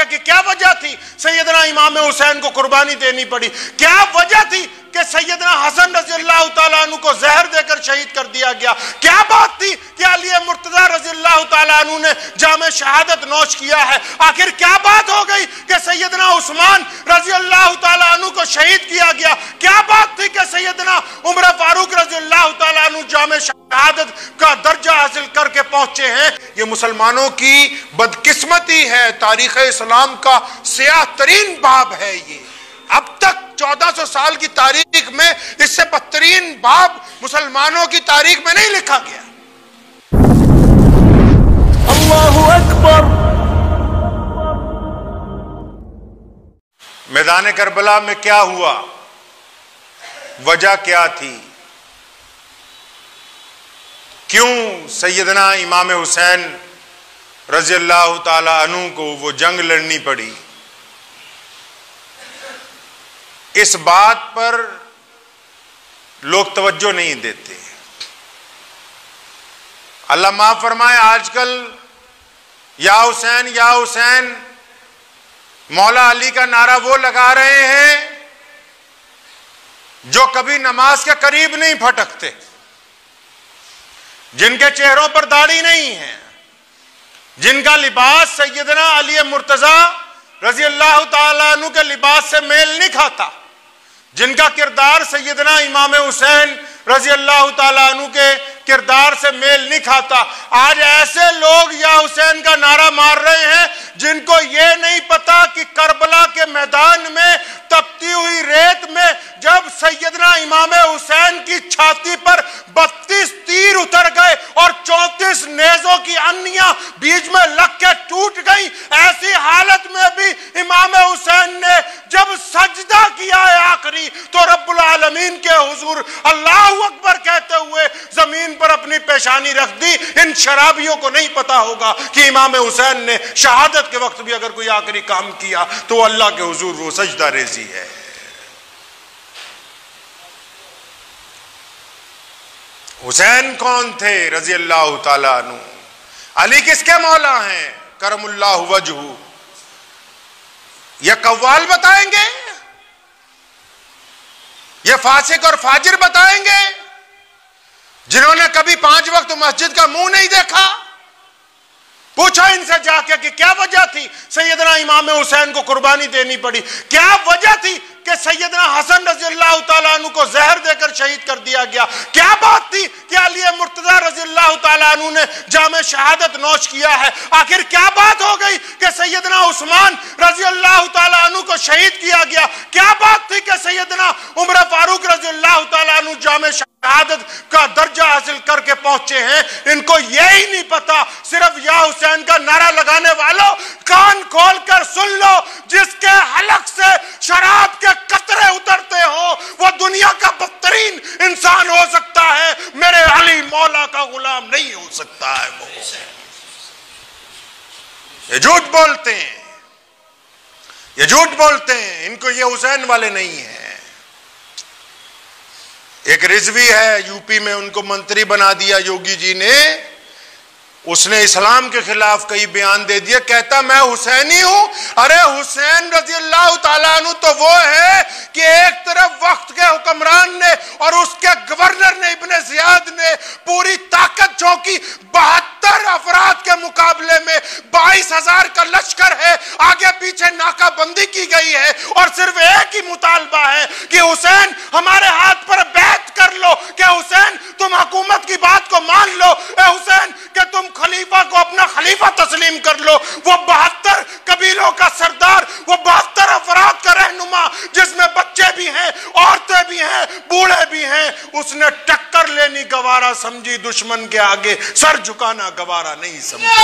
کہ کیا وجہ تھی سیدنا امام حسین کو قربانی دینی پڑی؟ کیا وجہ تھی کہ سیدنا حسن رضی اللہ تعالیٰ عنہ کو زہر دے کر شہید کر دیا گیا؟ کیا بات تھی کہ علی مرتضی رضی اللہ تعالیٰ عنہ نے جام شہادت نوش کیا ہے؟ آخر کیا بات ہو گئی کہ سیدنا عثمان رضی اللہ تعالیٰ عنہ کو شہید کیا گیا؟ کیا بات تھی کہ سیدنا عمر فاروق رضی اللہ تعالیٰ عنہ جام شہادت کا درجہ حاصل کر کے پہنچے ہیں؟ یہ مسلمانوں کی بدقسمتی ہے، تاریخ اسلام کا سیاہ ترین باب ہے یہ۔ اب تک 1400 سال کی تاریخ میں اس سے بدترین باب مسلمانوں کی تاریخ میں نہیں لکھا گیا۔ اللہ اکبر۔ میدان کربلا میں کیا ہوا؟ وجہ کیا تھی؟ کیوں سیدنا امام حسین رضی اللہ تعالی عنہ کو وہ جنگ لڑنی پڑی؟ اس بات پر لوگ توجہ نہیں دیتے۔ اللہ معاف فرمائے، آج کل یا حسین یا حسین مولا علی کا نعرہ وہ لگا رہے ہیں جو کبھی نماز کے قریب نہیں پھٹکتے، جن کے چہروں پر داڑھی نہیں ہے، جن کا لباس سیدنا علی مرتضی رضی اللہ تعالیٰ عنہ کے لباس سے میل نہیں کھاتا، جن کا کردار سیدنا امام حسین رضی اللہ تعالیٰ عنہ کے کردار سے میل نہیں کھاتا۔ آج ایسے لوگ یا حسین کا نعرہ مار رہے ہیں جن کو یہ نہیں پتا کہ کربلا کے میدان میں تپتی ہوئی ریت میں جب سیدنا امام حسین کی چھاتی پر 32 تیر اتر گئے اور 34 نیزوں کی انیاں بیچ میں لگ کے ٹوٹ گئی، ایسی حالت میں بھی امام حسین نے جب سجدہ کیا ہے آخری تو رب العالمین کے حضور اللہ اکبر کہتے ہوئے زمین پر اپنی پیشانی رکھ دی۔ ان شرابیوں کو نہیں پتا ہوگا کہ امام حسین نے شہادت کے وقت بھی اگر کوئی آخری کام کیا تو اللہ کے حضور وہ سجدہ ریزی ہے۔ حسین کون تھے رضی اللہ تعالیٰ عنہ؟ علی کس کے مولا ہیں کرم اللہ وجہہ؟ یہ قوال بتائیں گے؟ یہ فاسق اور فاجر بتائیں گے جنہوں نے کبھی 5 وقت مسجد کا منہ نہیں دیکھا؟ پوچھو ان سے جا کے کہ کیا وجہ تھی سیدنا امام حسین کو قربانی دینی پڑی؟ کیا وجہ تھی کہ سیدنا حسن رضی اللہ تعالیٰ عنہ کو زہر دے کر شہید کر دیا گیا؟ کیا بات تھی کہ علی مرتضی رضی اللہ تعالیٰ عنہ نے جام شہادت نوش کیا ہے؟ آخر کیا بات ہو گئی کہ سیدنا عثمان رضی اللہ تعالیٰ عنہ کو شہید کیا گیا؟ کیا بات تھی کہ سیدنا عمر فاروق رضی اللہ تعالیٰ عنہ جام شہادت کا درجہ حاصل کر کے پہنچے ہیں؟ ان کو یہی نہیں پتا، صرف یا حسین کا نعرہ لگانے والوں کان کھول کر سن لو، جس کے حلق سے شراب کے قطرے اترتے ہو وہ دنیا کا بدترین انسان ہو سکتا ہے، میرے علی مولا کا غلام نہیں ہو سکتا ہے۔ وہ یہ جھوٹ بولتے ہیں، یہ جھوٹ بولتے ہیں، ان کو یہ حسین والے نہیں ہیں۔ ایک رضوی ہے یو پی میں، ان کو منتری بنا دیا یوگی جی نے، اس نے اسلام کے خلاف کئی بیان دے دیا، کہتا میں حسینی ہوں۔ ارے حسین رضی اللہ تعالیٰ عنہ تو وہ ہے کہ ایک طرف وقت کے حکمران نے اور اس کے گورنر نے ابن زیاد نے پوری طاقت جھونکی، 72 افراد کے مقابلے میں 22,000 کا لشکر ہے، آگے پیچھے ناکہ بندی کی گئی ہے اور صرف ایک ہی مطالبہ ہے کہ حسین ہمارے ہاتھ پر بیعت کر لو، کہ حسین تم حکومت کی بات کو مان لو، اے حسین کہ تم خلیفہ کو اپنا خلیفہ تسلیم کر لو۔ وہ 72 قبیلوں کا سردار، وہ 72 افراد کا رہنما، جس میں بچے بھی ہیں، عورتیں بھی ہیں، بوڑھے بھی ہیں، اس نے ٹکر لینی گوارا سمجھی، دشمن کے آگے سر جھکانا گوارا نہیں سمجھا۔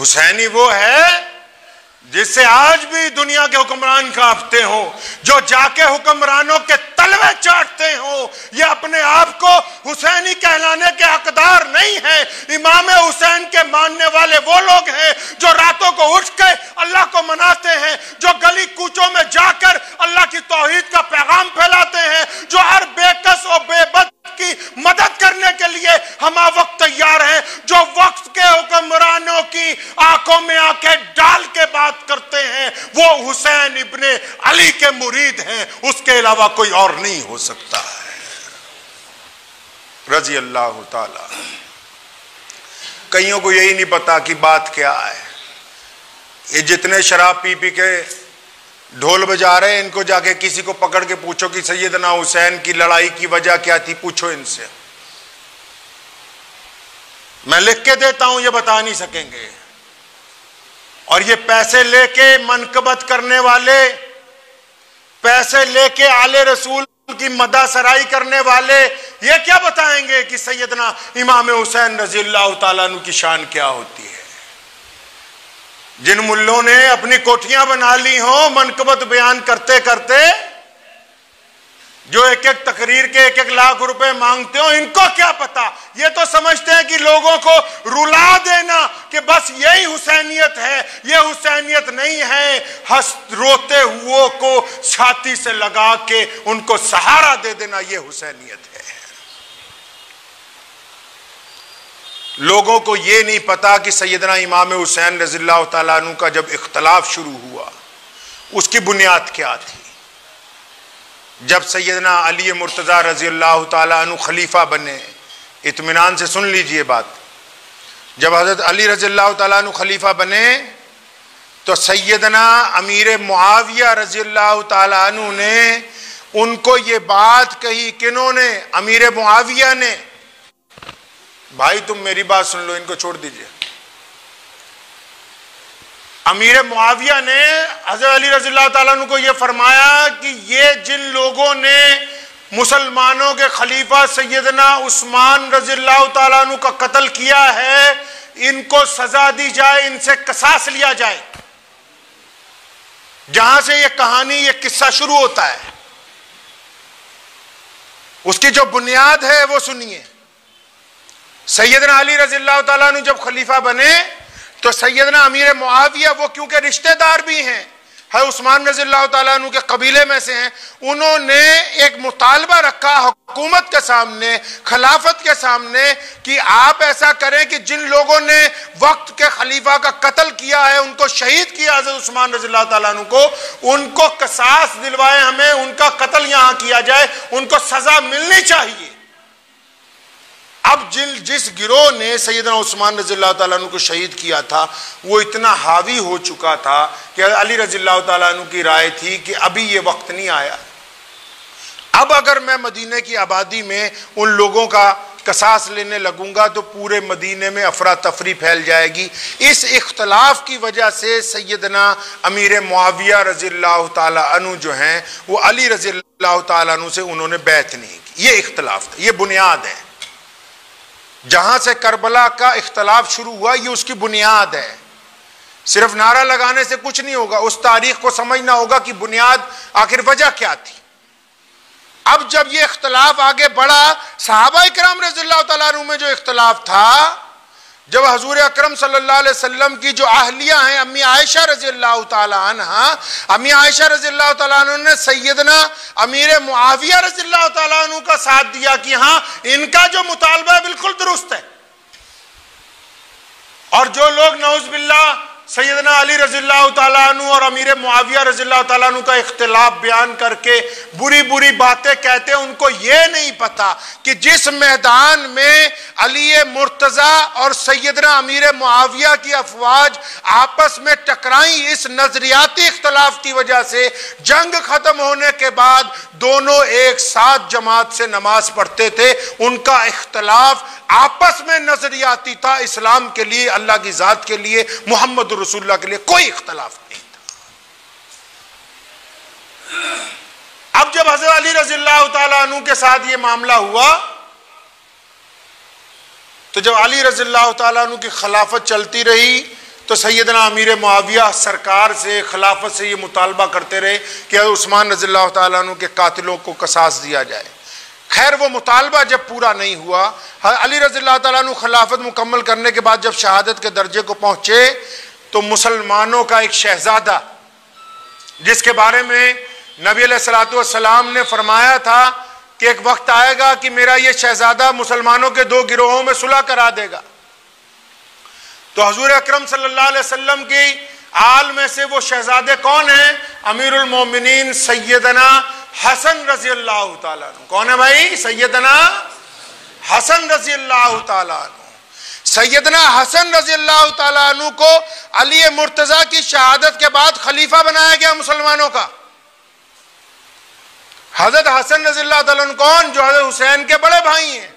حسینی وہ ہے جس سے آج بھی دنیا کے حکمران کانپتے ہو، جو جا کے حکمرانوں کے تلوے چاٹتے ہوں، یہ اپنے آپ کو حسینی کہلانے کے حقدار نہیں ہیں۔ امام حسین کے ماننے والے وہ لوگ ہیں جو راتوں کو اٹھ کے اللہ کو مناتے ہیں، جو گلی کوچوں میں جا کر اللہ کی توحید کا پیغام پھیلاتے ہیں، جو ہر بے کس و بے بد کی مدد کرنے کے لیے ہمہ وقت تیار ہیں، جو وقت کے حکمرانوں کی آنکھوں میں آنکھیں ڈال کے بات کرتے ہیں، وہ حسین ابن علی کے مرید ہیں، اس کے علاوہ کوئی اور نہیں ہو سکتا ہے رضی اللہ تعالی۔ کئیوں کو یہی نہیں پتا کہ بات کیا ہے۔ یہ جتنے شراب پی پی کے ڈھول بجا رہے ہیں، ان کو جا کے کسی کو پکڑ کے پوچھو کہ سیدنا حسین کی لڑائی کی وجہ کیا تھی، پوچھو ان سے۔ میں لکھ کے دیتا ہوں، یہ بتا نہیں سکیں گے۔ اور یہ پیسے لے کے منقبت کرنے والے، پیسے لے کے آل رسول کی مدح سرائی کرنے والے، یہ کیا بتائیں گے کہ سیدنا امام حسین رضی اللہ تعالیٰ عنہ کی شان کیا ہوتی ہے؟ جن ملوں نے اپنی کوٹھیاں بنا لی ہوں منقبت بیان کرتے کرتے، جو ایک ایک تقریر کے 1-1 لاکھ روپے مانگتے ہو، ان کو کیا پتا؟ یہ تو سمجھتے ہیں کہ لوگوں کو رلا دینا کہ بس یہی حسینیت ہے۔ یہ حسینیت نہیں ہے، روتے ہوئے کو چھاتی سے لگا کے ان کو سہارا دے دینا، یہ حسینیت ہے۔ لوگوں کو یہ نہیں پتا کہ سیدنا امام حسین رضی اللہ تعالیٰ عنہ کا جب اختلاف شروع ہوا، اس کی بنیاد کیا تھی؟ جب سیدنا علی مرتضیٰ رضی اللہ تعالیٰ عنہ خلیفہ بنے، اطمینان سے سن لیجئے بات، جب حضرت علی رضی اللہ تعالیٰ عنہ خلیفہ بنے تو سیدنا امیر معاویہ رضی اللہ تعالیٰ عنہ نے ان کو یہ بات کہی، کنہوں نے؟ امیر معاویہ نے۔ بھائی تم میری بات سن لو، ان کو چھوڑ دیجئے۔ امیر معاویہ نے حضرت علی رضی اللہ تعالیٰ عنہ کو یہ فرمایا کہ یہ جن لوگوں نے مسلمانوں کے خلیفہ سیدنا عثمان رضی اللہ تعالیٰ عنہ کا قتل کیا ہے، ان کو سزا دی جائے، ان سے قصاص لیا جائے۔ جہاں سے یہ کہانی، یہ قصہ شروع ہوتا ہے، اس کی جو بنیاد ہے وہ سنیے۔ سیدنا علی رضی اللہ تعالیٰ عنہ جب خلیفہ بنے تو سیدنا امیر معاویہ، وہ کیونکہ رشتہ دار بھی ہیں، ہے عثمان رضی اللہ تعالیٰ عنہ کے قبیلے میں سے ہیں، انہوں نے ایک مطالبہ رکھا حکومت کے سامنے، خلافت کے سامنے، کہ آپ ایسا کریں کہ جن لوگوں نے وقت کے خلیفہ کا قتل کیا ہے، ان کو شہید کیا حضرت عثمان رضی اللہ تعالیٰ عنہ کو، ان کو قصاص دلوائے، ہمیں ان کا قتل یہاں کیا جائے، ان کو سزا ملنی چاہیے۔ اب جس گروہ نے سیدنا عثمان رضی اللہ تعالیٰ عنہ کو شہید کیا تھا، وہ اتنا حاوی ہو چکا تھا کہ علی رضی اللہ تعالیٰ عنہ کی رائے تھی کہ ابھی یہ وقت نہیں آیا، اب اگر میں مدینے کی آبادی میں ان لوگوں کا قصاص لینے لگوں گا تو پورے مدینے میں افراتفری پھیل جائے گی۔ اس اختلاف کی وجہ سے سیدنا امیر معاویہ رضی اللہ تعالیٰ عنہ جو ہیں، وہ علی رضی اللہ تعالیٰ عنہ سے انہوں نے بیعت نہیں کی۔ یہ اختلاف تھا، یہ بنیاد ہے۔ جہاں سے کربلا کا اختلاف شروع ہوا، یہ اس کی بنیاد ہے۔ صرف نعرہ لگانے سے کچھ نہیں ہوگا، اس تاریخ کو سمجھنا ہوگا کہ بنیاد آخر وجہ کیا تھی۔ اب جب یہ اختلاف آگے بڑھا، صحابہ اکرام رضی اللہ تعالیٰ عنہ میں جو اختلاف تھا، جب حضور اکرم صلی اللہ علیہ وسلم کی جو اہلیہ ہیں امی عائشہ رضی اللہ تعالیٰ عنہ، امی عائشہ رضی اللہ تعالیٰ عنہ نے سیدنا امیر معاویہ رضی اللہ تعالیٰ عنہ کا ساتھ دیا کہ ہاں ان کا جو مطالبہ ہے بالکل درست ہے، اور جو لوگ نعوذ باللہ سیدنا علی رضی اللہ تعالیٰ عنہ اور امیر معاویہ رضی اللہ تعالیٰ عنہ کا اختلاف بیان کر کے بری بری باتیں کہتے ہیں، ان کو یہ نہیں پتا کہ جس میدان میں علی مرتضیٰ اور سیدنا امیر معاویہ کی افواج آپس میں ٹکرائیں، اس نظریاتی اختلاف کی وجہ سے جنگ ختم ہونے کے بعد دونوں ایک ساتھ جماعت سے نماز پڑھتے تھے، ان کا اختلاف آپس میں نظریاتی تھا، اسلام کے لیے، اللہ کی ذات کے لیے، محمد رسول اللہ کے لیے کوئی اختلاف نہیں تھا۔ اب جب حضرت علی رضی اللہ تعالیٰ عنہ کے ساتھ یہ معاملہ ہوا تو جب علی رضی اللہ تعالیٰ عنہ کی خلافت چلتی رہی تو سیدنا امیر معاویہ سرکار سے خلافت سے یہ مطالبہ کرتے رہے کہ عثمان رضی اللہ تعالیٰ عنہ کے قاتلوں کو قصاص دیا جائے. خیر وہ مطالبہ جب پورا نہیں ہوا، علی رضی اللہ تعالیٰ عنہ خلافت مکمل کرنے کے بعد جب شہادت کے درجے کو پہنچے تو مسلمانوں کا ایک شہزادہ جس کے بارے میں نبی علیہ الصلوۃ والسلام نے فرمایا تھا کہ ایک وقت آئے گا کہ میرا یہ شہزادہ مسلمانوں کے دو گروہوں میں صلح کرا دے گا، تو حضور اکرم صلی اللہ علیہ وسلم کی آل میں سے وہ شہزادے کون ہیں؟ امیر المومنین سیدنا حسن رضی اللہ تعالیٰ عنہ. کون ہے بھائی؟ سیدنا حسن رضی اللہ تعالیٰ عنہ. سیدنا حسن رضی اللہ تعالیٰ عنہ کو علی مرتضیٰ کی شہادت کے بعد خلیفہ بنایا گیا مسلمانوں کا. حضرت حسن رضی اللہ تعالیٰ عنہ کون؟ جو حضرت حسین کے بڑے بھائی ہیں،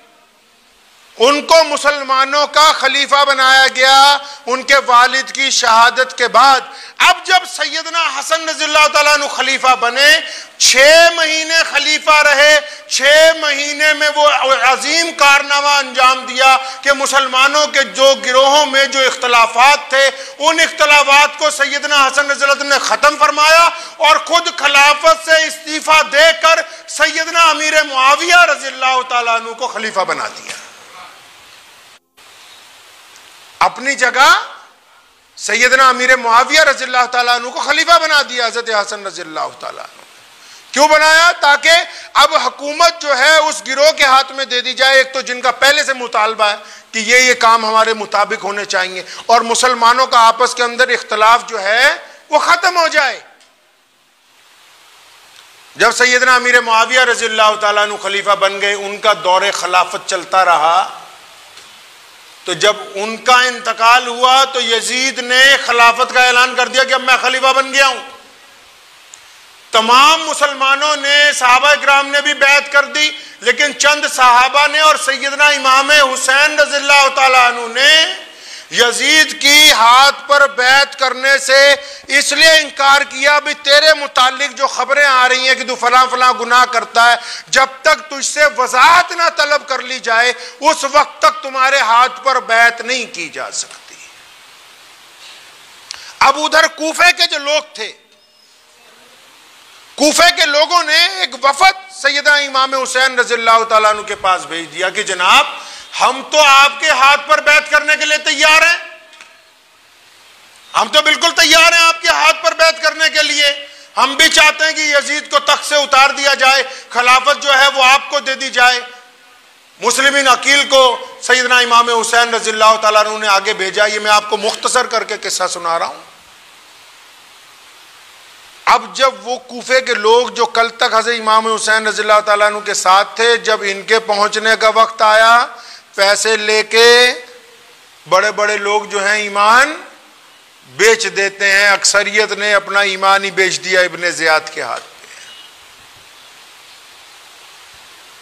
ان کو مسلمانوں کا خلیفہ بنایا گیا ان کے والد کی شہادت کے بعد. اب جب سیدنا حسن رضی اللہ تعالیٰ عنہ خلیفہ بنے، 6 مہینے خلیفہ رہے، 6 مہینے میں وہ عظیم کارنامہ انجام دیا کہ مسلمانوں کے جو گروہوں میں جو اختلافات تھے ان اختلافات کو سیدنا حسن رضی اللہ عنہ نے ختم فرمایا اور خود خلافت سے استعفیٰ دے کر سیدنا امیر معاویہ رضی اللہ تعالیٰ عنہ کو خلیفہ بنا دیا. اپنی جگہ سیدنا امیر معاویہ رضی اللہ تعالیٰ عنہ کو خلیفہ بنا دیا حضرت حسن رضی اللہ تعالیٰ عنہ. کیوں بنایا؟ تاکہ اب حکومت جو ہے اس گروہ کے ہاتھ میں دے دی جائے، ایک تو جن کا پہلے سے مطالبہ ہے کہ یہ کام ہمارے مطابق ہونے چاہیے، اور مسلمانوں کا آپس کے اندر اختلاف جو ہے وہ ختم ہو جائے. جب سیدنا امیر معاویہ رضی اللہ تعالیٰ عنہ خلیفہ بن گئے، ان کا دور خلافت چلتا رہا، تو جب ان کا انتقال ہوا تو یزید نے خلافت کا اعلان کر دیا کہ اب میں خلیفہ بن گیا ہوں. تمام مسلمانوں نے، صحابہ اکرام نے بھی بیعت کر دی، لیکن چند صحابہ نے اور سیدنا امام حسین رضی اللہ تعالیٰ عنہ نے یزید کی ہاتھ پر بیعت کرنے سے اس لیے انکار کیا بھی تیرے متعلق جو خبریں آ رہی ہیں کہ تو فلاں فلاں گناہ کرتا ہے، جب تک تجھ سے وضاحت نہ طلب کر لی جائے اس وقت تک تمہارے ہاتھ پر بیعت نہیں کی جا سکتی. اب ادھر کوفے کے جو لوگ تھے، کوفے کے لوگوں نے ایک وفد سیدنا امام حسین رضی اللہ تعالیٰ عنہ کے پاس بھیج دیا کہ جناب ہم تو آپ کے ہاتھ پر بیعت کرنے کے لیے تیار ہیں، ہم تو بالکل تیار ہیں آپ کے ہاتھ پر بیعت کرنے کے لیے، ہم بھی چاہتے ہیں کہ یزید کو تخت سے اتار دیا جائے، خلافت جو ہے وہ آپ کو دے دی جائے. مسلمین عقیل کو سیدنا امام حسین رضی اللہ تعالیٰ عنہ نے آگے بھیجا. یہ میں آپ کو مختصر کر کے قصہ سنا رہا ہوں. اب جب وہ کوفے کے لوگ جو کل تک حضرت امام حسین رضی اللہ تعالیٰ عنہ کے ساتھ تھے، جب ان کے پہنچنے کا وقت آیا، پیسے لے کے بڑے بڑے لوگ جو ہیں ایمان بیچ دیتے ہیں. اکثریت نے اپنا ایمان ہی بیچ دیا ابن زیاد کے ہاتھ پہ.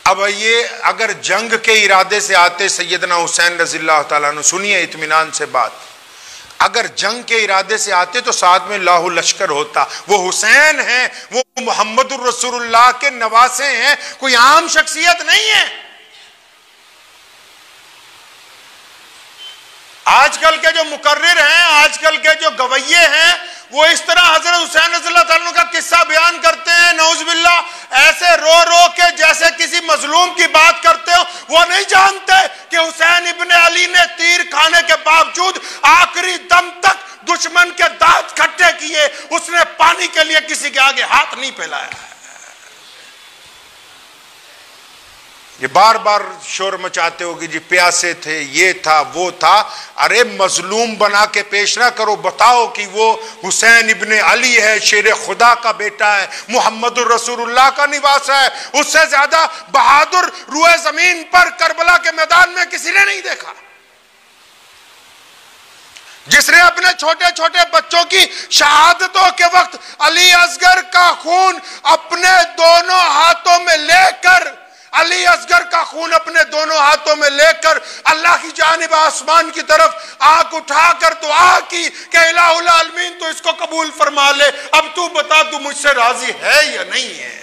اب یہ اگر جنگ کے ارادے سے آتے سیدنا حسین رضی اللہ تعالیٰ عنہ، سنیے اطمینان سے بات، اگر جنگ کے ارادے سے آتے تو ساتھ میں لاہو لشکر ہوتا. وہ حسین ہیں، وہ محمد الرسول اللہ کے نواسے ہیں، کوئی عام شخصیت نہیں ہے. آج کل کے جو مقرر ہیں، آج کل کے جو گویے ہیں، وہ اس طرح حضرت حسین رضی اللہ تعالیٰ عنہ کا قصہ بیان کرتے ہیں، نعوذ باللہ، ایسے رو رو کے جیسے کسی مظلوم کی بات کرتے ہو. وہ نہیں جانتے کہ حسین ابن علی نے تیر کھانے کے باوجود آخری دم تک دشمن کے دانت کھٹے کیے، اس نے پانی کے لیے کسی کے آگے ہاتھ نہیں پھیلایا. یہ بار بار شور مچاتے ہو کہ جی پیاسے تھے، یہ تھا وہ تھا. ارے مظلوم بنا کے پیش نہ کرو، بتاؤ کہ وہ حسین ابن علی ہے، شیر خدا کا بیٹا ہے، محمد الرسول اللہ کا نواس ہے. اس سے زیادہ بہادر روئے زمین پر کربلا کے میدان میں کسی نے نہیں دیکھا، جس نے اپنے چھوٹے چھوٹے بچوں کی شہادتوں کے وقت علی اصغر کا خون اپنے دونوں ہاتھوں میں لے کر، علی اصغر کا خون اپنے دونوں ہاتھوں میں لے کر اللہ کی جانب آسمان کی طرف آنکھ اٹھا کر دعا کی کہ الہ العالمین تو اس کو قبول فرما لے، اب تو بتا تو مجھ سے راضی ہے یا نہیں ہے.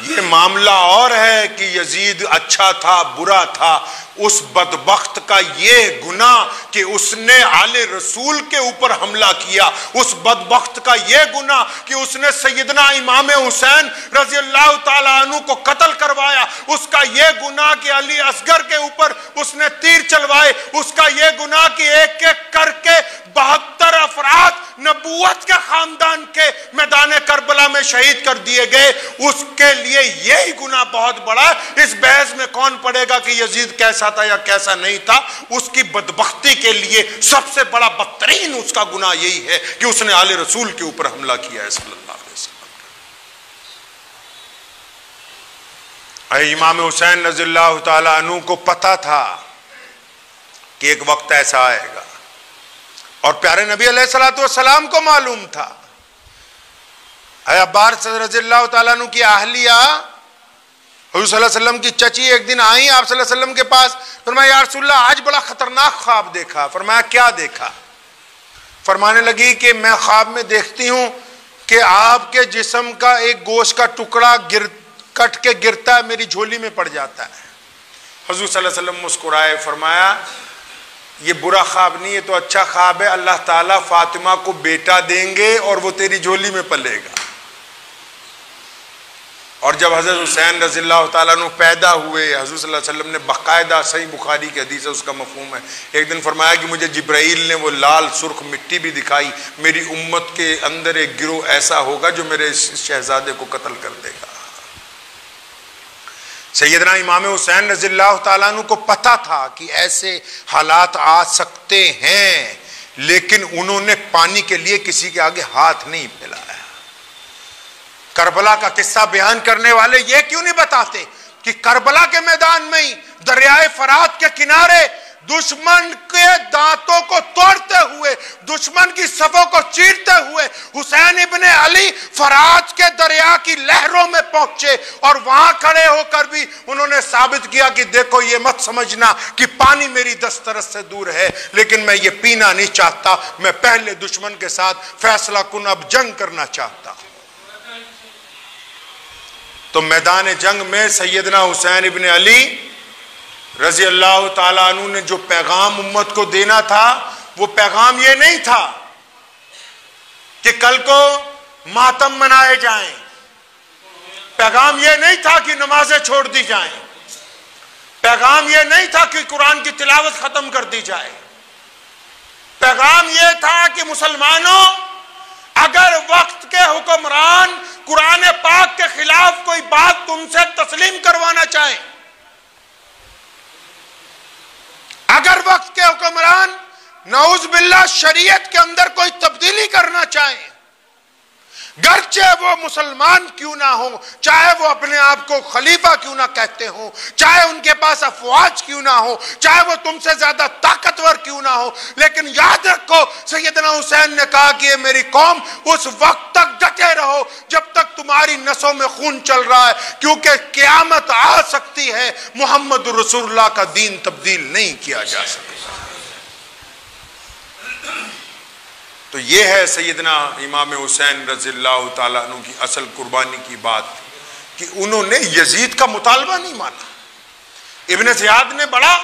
یہ معاملہ اور ہے کہ یزید اچھا تھا برا تھا، اس بدبخت کا یہ گناہ کہ اس نے آل رسول کے اوپر حملہ کیا، اس بدبخت کا یہ گناہ کہ اس نے سیدنا امام حسین رضی اللہ تعالیٰ عنہ کو قتل کروایا، اس کا یہ گناہ کہ علی اصغر کے اوپر اس نے تیر چلوائے، اس کا یہ گناہ کہ ایک ایک کر کے 72 افراد نبوت کے خاندان کے میدان کربلا میں شہید کر دیے گئے، اس کے لیے یہی گناہ بہت بڑا ہے۔ اس بحث میں کون پڑے گا کہ یزید کیسا تھا یا کیسا نہیں تھا؟ اس کی بدبختی کے لیے سب سے بڑا بدترین اس کا گناہ یہی ہے کہ اس نے آل رسول کے اوپر حملہ کیا ہے صلی اللہ علیہ وسلم۔ اے امام حسین رضی اللہ تعالیٰ عنہ کو پتا تھا کہ ایک وقت ایسا آئے گا، اور پیارے نبی علیہ الصلوۃ والسلام کو معلوم تھا۔ اے عباس رضی اللہ تعالیٰ عنہ کی اہلیہ حضور صلی اللہ علیہ وسلم کی چچی ایک دن آئیں آپ صلی اللہ علیہ وسلم کے پاس، فرمایا یا رسول اللہ آج بڑا خطرناک خواب دیکھا۔ فرمایا کیا دیکھا؟ فرمانے لگی کہ میں خواب میں دیکھتی ہوں کہ آپ کے جسم کا ایک گوشت کا ٹکڑا کٹ کے گرتا ہے، میری جھولی میں پڑ جاتا ہے۔ حضور صلی اللہ علیہ وسلم مسکرائے، فرمایا یہ برا خواب نہیں، یہ تو اچھا خواب ہے، اللہ تعالیٰ فاطمہ کو بیٹا دیں گے اور وہ تیری جھولی میں پلے گا۔ اور جب حضرت حسین رضی اللہ تعالیٰ عنہ پیدا ہوئے، حضور صلی اللہ علیہ وسلم نے باقاعدہ صحیح بخاری کی حدیث ہے اس کا مفہوم ہے، ایک دن فرمایا کہ مجھے جبرائیل نے وہ لال سرخ مٹی بھی دکھائی، میری امت کے اندر ایک گروہ ایسا ہوگا جو میرے شہزادے کو قتل کر دے گا۔ سیدنا امام حسین رضی اللہ تعالیٰ عنہ کو پتا تھا کہ ایسے حالات آ سکتے ہیں، لیکن انہوں نے پانی کے لیے کسی کے آگے ہاتھ نہیں پھیلایا۔ کربلا کا قصہ بیان کرنے والے یہ کیوں نہیں بتاتے کہ کربلا کے میدان میں ہی دریائے فرات کے کنارے دشمن کے دانتوں کو توڑتے ہوئے، دشمن کی صفوں کو چیرتے ہوئے حسین ابن علی فرات کے دریا کی لہروں میں پہنچے، اور وہاں کھڑے ہو کر بھی انہوں نے ثابت کیا کہ دیکھو یہ مت سمجھنا کہ پانی میری دسترس سے دور ہے، لیکن میں یہ پینا نہیں چاہتا، میں پہلے دشمن کے ساتھ فیصلہ کن اب جنگ کرنا چاہتا ہوں۔ تو میدان جنگ میں سیدنا حسین ابن علی رضی اللہ تعالیٰ عنہ نے جو پیغام امت کو دینا تھا، وہ پیغام یہ نہیں تھا کہ کل کو ماتم منائے جائیں، پیغام یہ نہیں تھا کہ نمازیں چھوڑ دی جائیں، پیغام یہ نہیں تھا کہ قرآن کی تلاوت ختم کر دی جائے، پیغام یہ تھا کہ مسلمانوں اگر وقت کے حکمران قرآن پاک کے خلاف کوئی بات تم سے تسلیم کروانا چاہیں، اگر وقت کے حکمران نعوذ باللہ شریعت کے اندر کوئی تبدیلی کرنا چاہیں، گرچہ وہ مسلمان کیوں نہ ہوں، چاہے وہ اپنے آپ کو خلیفہ کیوں نہ کہتے ہوں، چاہے ان کے پاس افواج کیوں نہ ہو، چاہے وہ تم سے زیادہ طاقتور کیوں نہ ہو، لیکن یاد رکھو سیدنا حسین نے کہا کہ یہ میری قوم اس وقت تک ڈٹے رہو جب تک تمہاری نسوں میں خون چل رہا ہے، کیونکہ قیامت آ سکتی ہے، محمد رسول اللہ کا دین تبدیل نہیں کیا جا سکتا۔ تو یہ ہے سیدنا امام حسین رضی اللہ تعالیٰ عنہ کی اصل قربانی کی بات کہ انہوں نے یزید کا مطالبہ نہیں مانا۔ ابن زیاد نے بڑا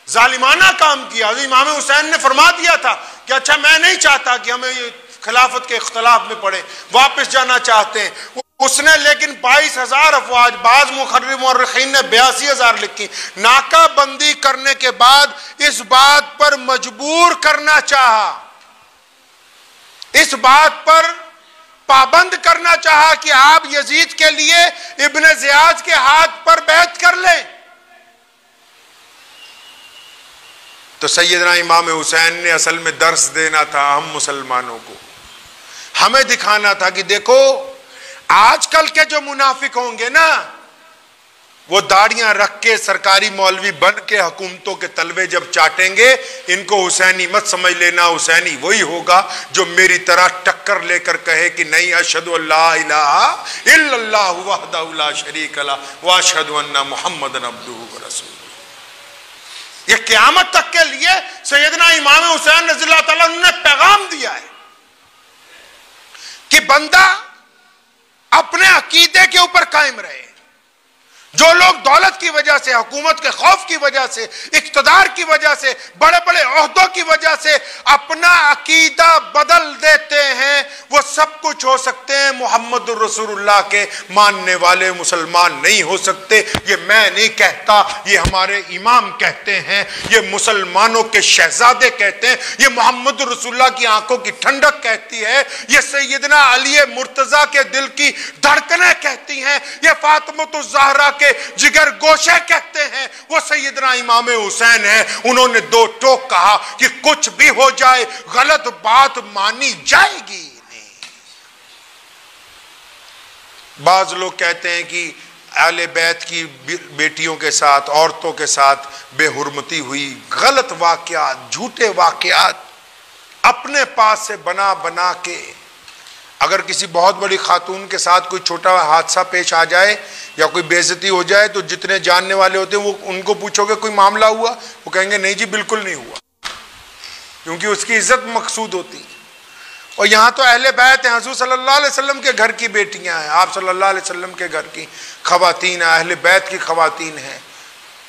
ظالمانہ کام کیا، امام حسین نے فرما دیا تھا کہ اچھا میں نہیں چاہتا کہ ہمیں یہ خلافت کے اختلاف میں پڑے، واپس جانا چاہتے ہیں۔ اس نے لیکن 22,000 افواج، بعض مورخین نے 82,000 لکھی، ناکہ بندی کرنے کے بعد اس بات پر مجبور کرنا چاہا، اس بات پر پابند کرنا چاہا کہ آپ یزید کے لیے ابن زیاد کے ہاتھ پر بیعت کر لیں۔ تو سیدنا امام حسین نے اصل میں درس دینا تھا ہم مسلمانوں کو، ہمیں دکھانا تھا کہ دیکھو آج کل کے جو منافق ہوں گے نا، وہ داڑیاں رکھ کے سرکاری مولوی بن کے حکومتوں کے تلوے جب چاٹیں گے، ان کو حسینی مت سمجھ لینا، حسینی وہی ہوگا جو میری طرح ٹکر لے کر کہے کہ نہیں اشہد ان لا الہ الا اللہ وحدہ لا شریک لہ واشہد ان محمدًا عبدہ ورسولہ۔ یہ قیامت تک کے لیے سیدنا امام حسین رضی اللہ تعالیٰ عنہ نے پیغام دیا ہے کہ بندہ اپنے عقیدے کے اوپر قائم رہے. جو لوگ دولت کی وجہ سے، حکومت کے خوف کی وجہ سے، اقتدار کی وجہ سے، بڑے بڑے عہدوں کی وجہ سے اپنا عقیدہ بدل دیتے ہیں، وہ سب کچھ ہو سکتے ہیں، محمد الرسول اللہ کے ماننے والے مسلمان نہیں ہو سکتے. یہ میں نہیں کہتا، یہ ہمارے امام کہتے ہیں، یہ مسلمانوں کے شہزادے کہتے ہیں، یہ محمد الرسول اللہ کی آنکھوں کی ٹھنڈک کہتی ہے، یہ سیدنا علی مرتضیٰ کے دل کی دھڑکنیں کہتی ہیں، یہ فاطمۃ الزہرا کے جگر گوشے کہتے ہیں، وہ سیدنا امام حسین ہیں. انہوں نے دو ٹوک کہا کہ کچھ بھی ہو جائے غلط بات مانی جائے گی نہیں. بعض لوگ کہتے ہیں کہ اہل بیت کی بیٹیوں کے ساتھ، عورتوں کے ساتھ بے حرمتی ہوئی، غلط واقعات، جھوٹے واقعات اپنے پاس سے بنا بنا کے. اگر کسی بہت بڑی خاتون کے ساتھ کوئی چھوٹا حادثہ پیش آ جائے یا کوئی بے عزتی ہو جائے تو جتنے جاننے والے ہوتے ہیں وہ ان کو پوچھو کہ کوئی معاملہ ہوا، وہ کہیں گے نہیں جی بالکل نہیں ہوا، کیونکہ اس کی عزت مقصود ہوتی ہے. اور یہاں تو اہل بیت ہیں، حضور صلی اللہ علیہ وسلم کے گھر کی بیٹیاں ہیں، آپ صلی اللہ علیہ وسلم کے گھر کی خواتین ہیں، اہل بیت کی خواتین ہیں.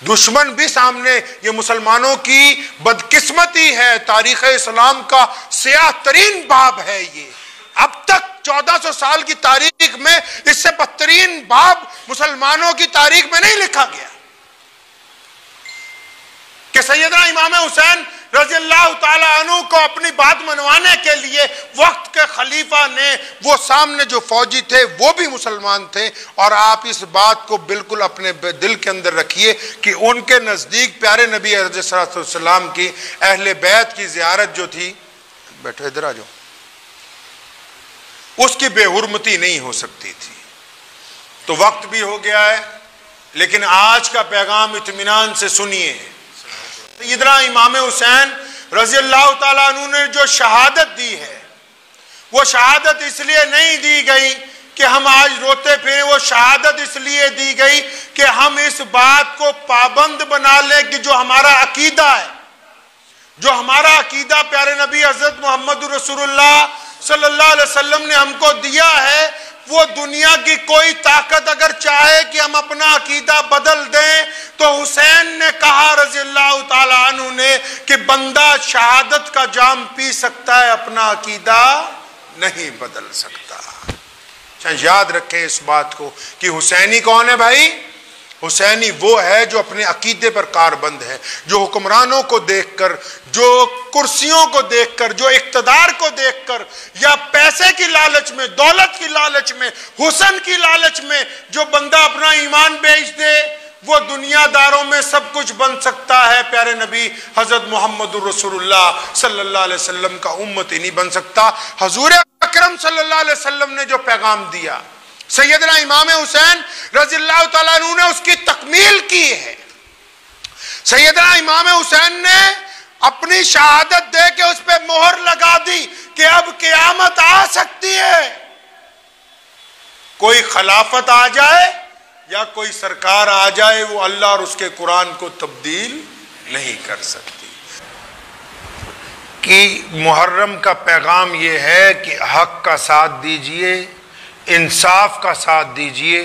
دشمن بھی سامنے، یہ مسلمانوں کی بدقسمتی ہے، تاریخ اسلام کا سیاہ ترین باب ہے. یہ اب تک 1400 سال کی تاریخ میں اس سے بدترین باب مسلمانوں کی تاریخ میں نہیں لکھا گیا کہ سیدنا امام حسین رضی اللہ تعالی عنہ کو اپنی بات منوانے کے لیے وقت کے خلیفہ نے، وہ سامنے جو فوجی تھے وہ بھی مسلمان تھے. اور آپ اس بات کو بالکل اپنے دل کے اندر رکھیے کہ ان کے نزدیک پیارے نبی علیہ السلام کی اہل بیت کی زیارت جو تھی، بیٹھو ادھر آ جاؤ، اس کی بے حرمتی نہیں ہو سکتی تھی. تو وقت بھی ہو گیا ہے، لیکن آج کا پیغام اطمینان سے سنیے. سیدنا امام حسین رضی اللہ تعالیٰ عنہ نے جو شہادت دی ہے، وہ شہادت اس لیے نہیں دی گئی کہ ہم آج روتے پھریں، وہ شہادت اس لیے دی گئی کہ ہم اس بات کو پابند بنا لیں کہ جو ہمارا عقیدہ ہے، جو ہمارا عقیدہ پیارے نبی حضرت محمد رسول اللہ صلی اللہ علیہ وسلم نے ہم کو دیا ہے، وہ دنیا کی کوئی طاقت اگر چاہے کہ ہم اپنا عقیدہ بدل دیں تو حسین نے کہا رضی اللہ تعالیٰ عنہ نے کہ بندہ شہادت کا جام پی سکتا ہے، اپنا عقیدہ نہیں بدل سکتا. یاد رکھیں اس بات کو کہ حسینی کون ہے بھائی؟ حسینی وہ ہے جو اپنے عقیدے پر کاربند ہے، جو حکمرانوں کو دیکھ کر، جو کرسیوں کو دیکھ کر، جو اقتدار کو دیکھ کر، یا پیسے کی لالچ میں، دولت کی لالچ میں، حسن کی لالچ میں جو بندہ اپنا ایمان بیچ دے، وہ دنیا داروں میں سب کچھ بن سکتا ہے، پیارے نبی حضرت محمد الرسول اللہ صلی اللہ علیہ وسلم کا امتی نہیں بن سکتا. حضور اکرم صلی اللہ علیہ وسلم نے جو پیغام دیا، سیدنا امام حسین رضی اللہ تعالیٰ عنہ نے اس کی تکمیل کی ہے. سیدنا امام حسین نے اپنی شہادت دے کے اس پہ مہر لگا دی کہ اب قیامت آ سکتی ہے، کوئی خلافت آ جائے یا کوئی سرکار آ جائے، وہ اللہ اور اس کے قرآن کو تبدیل نہیں کر سکتی. کہ محرم کا پیغام یہ ہے کہ حق کا ساتھ دیجئے، انصاف کا ساتھ دیجئے،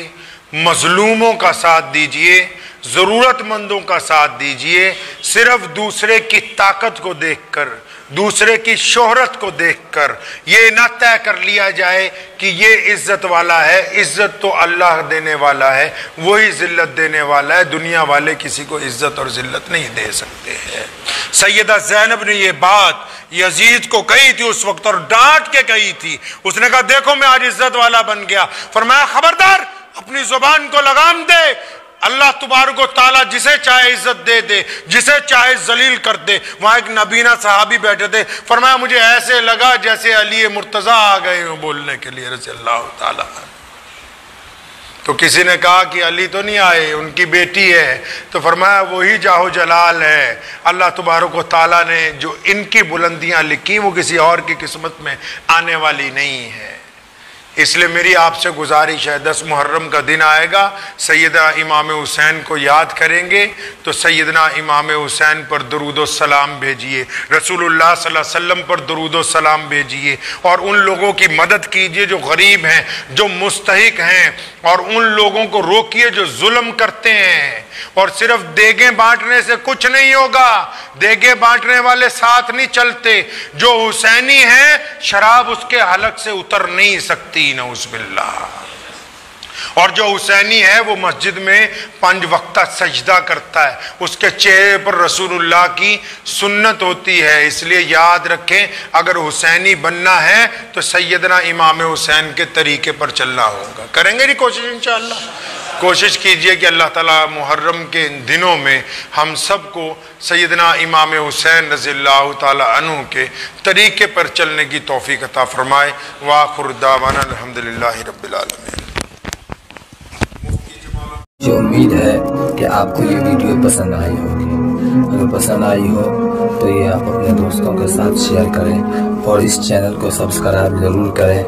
مظلوموں کا ساتھ دیجئے، ضرورت مندوں کا ساتھ دیجئے. صرف دوسرے کی طاقت کو دیکھ کر، دوسرے کی شہرت کو دیکھ کر یہ نہ طے کر لیا جائے کہ یہ عزت والا ہے. عزت تو اللہ دینے والا ہے، وہی ذلت دینے والا ہے. دنیا والے کسی کو عزت اور ذلت نہیں دے سکتے ہیں. سیدہ زینب نے یہ بات یزید کو کہی تھی اس وقت، اور ڈانٹ کے کہی تھی. اس نے کہا دیکھو میں آج عزت والا بن گیا. فرمایا خبردار، اپنی زبان کو لگام دے. اللہ تبارک و تعالیٰ جسے چاہے عزت دے دے، جسے چاہے ذلیل کر دے. وہاں ایک نبینا صحابی بیٹھے تھے، فرمایا مجھے ایسے لگا جیسے علی مرتضیٰ آ گئے ہوں بولنے کے لیے رضی اللہ تعالیٰ. تو کسی نے کہا کہ علی تو نہیں آئے، ان کی بیٹی ہے. تو فرمایا وہی جاہو جلال ہے. اللہ تبارک و تعالیٰ نے جو ان کی بلندیاں لکھی وہ کسی اور کی قسمت میں آنے والی نہیں ہے. اس لیے میری آپ سے گزارش ہے، 10 محرم کا دن آئے گا، سیدنا امام حسین کو یاد کریں گے تو سیدنا امام حسین پر درود و سلام بھیجیے، رسول اللہ صلی اللہ علیہ وسلم پر درود و سلام بھیجیے، اور ان لوگوں کی مدد کیجیے جو غریب ہیں، جو مستحق ہیں، اور ان لوگوں کو روکیے جو ظلم کرتے ہیں۔ اور صرف دیگیں بانٹنے سے کچھ نہیں ہوگا، دیگیں بانٹنے والے ساتھ نہیں چلتے، جو حسینی ہیں شراب اس کے حلق سے اتر نہیں سکتی، نعوذ باللہ۔ اور جو حسینی ہے وہ مسجد میں 5 وقتہ سجدہ کرتا ہے، اس کے چہرے پر رسول اللہ کی سنت ہوتی ہے۔ اس لیے یاد رکھیں، اگر حسینی بننا ہے تو سیدنا امام حسین کے طریقے پر چلنا ہوگا۔ کریں گے کوشش انشاءاللہ؟ کوشش کیجئے کہ اللہ تعالیٰ محرم کے ان دنوں میں ہم سب کو سیدنا امام حسین رضی اللہ تعالیٰ عنہ کے طریقے پر چلنے کی توفیق عطا فرمائے۔ وآخر دعوانا الحمدللہ رب العالمین۔ مجھے امید ہے کہ آپ کو یہ ویڈیو پسند آئی ہوگی۔ اگر پسند آئی ہو تو یہ آپ اپنے دوستوں کے ساتھ شیئر کریں اور اس چینل کو سبسکرائب ضرور کریں۔